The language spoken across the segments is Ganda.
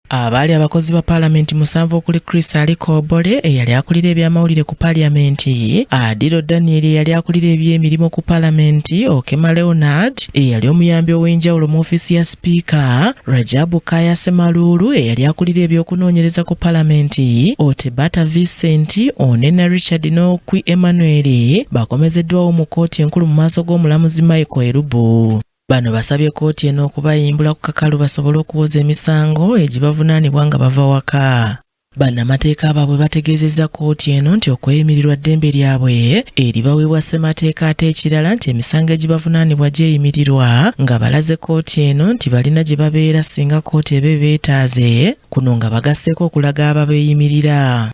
Abaali abakozi ba Paalamenti musanvu okuli Chris Alikobole eyali akulira ebyamawulire ku Paalamenti, Adiro Daniel eyali akulira ebyemirimu ku Paalamenti, Okema Leonard eyali omuyambi ow'enjawulo mu ofiisi ya Sipiika, Rajabu Kaya Semaluulu eyali akulira ebyokunoonyereza ku Paalamenti, Otebata Vincent, Onena Richard n'Okwi Emmanuel bakomezeddwawo mu kkooti enkulu mu maaso g'omulamuzi Michael Erubu. Bano basabye kkooti eno okubayimbula ku kakalu basobole okuwoza emisango egibavunaanibwa nga bava waka. Bannamateeka baabwe bategeezezza kkooti eno nti okweyimirirwa ddembe lyabwe eribaweebwa ssemateeka ate ekirala nti emisango egibavunaanibwa gyeyimirirwa nga balaze kkooti eno nti balina gye babeera singa kkooti eba beetaaze, kuno nga bagasseeko okulaga ababeeyimirira.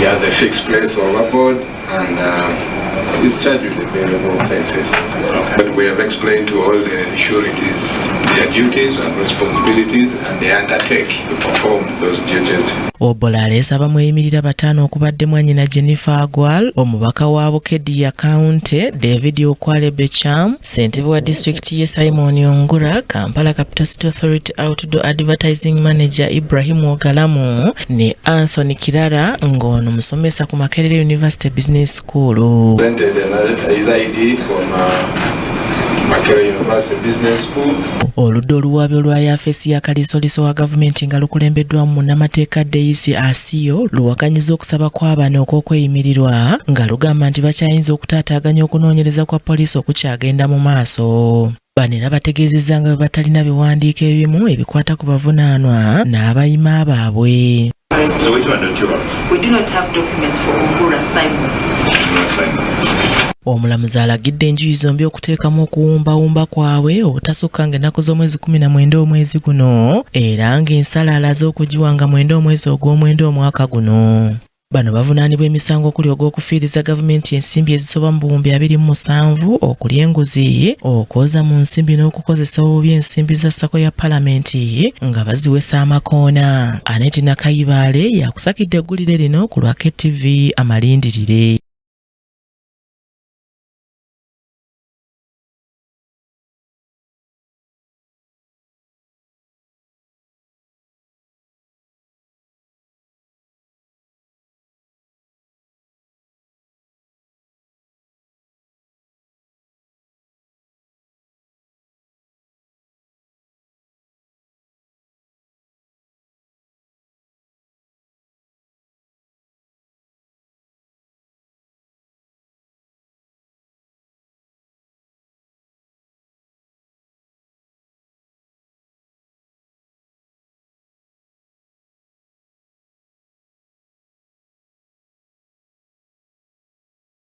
He has a fixed place overboard and is charged with the bailable offences. But we have explained to all the sureties their duties and responsibilities and they undertake to perform those duties. Obola aleesa abamweyimirira bataano okubadde mwannyina Jennifer Agwal, omubaka wa Bukedya County David Okwale Becham, ssentebe wa disitulikiti ye Simon Ongura, Kampala Capital City Authority Outdoor Advertising Manager Ibrahim Ogalamu ne Anthony Kirara ng'ono musomesa ku Makerere University Business School. Oludda oluwaabi olwa yaafeesi ya kalisoliso wa gavumenti nga lukulembeddwamu munnamateeka Deisi Asiyo luwakanyiza okusaba kw'abaana okw'okweyimirirwa nga lugamba nti bakyayinza okutaataaganya okunoonyereza kwa poliisi okukyagenda mu maaso. Bano era bategeezezza nga bwe batalina biwandiiko ebimu ebikwata ku bavunaanwa n'abayima baabwe. So which one don't you have? We do not have documents for Ongura Simon. Omulamuzi alagidde enjuyi zombi okuteekamu okuwumbawumba kwabwe obutasukka ng'ennaku z'omwezi 19 omwezi guno era ng'ensala alaze okugiwanga 9 omwezi ogw'omwenda omwaka guno. Bano bavunaanibwa emisango okuli ogw'okufiiriza gavumenti ensimbi ezisoba mu buwumbi 27, okulya enguzi, okwoza mu nsimbi n'okukozesa obubi ensimbi za ssako ya Paalamenti nga baziwesa amakoona. Aneti Nakayibaale yakusakidde eggulire lino ku lwa KTV Amalindirire.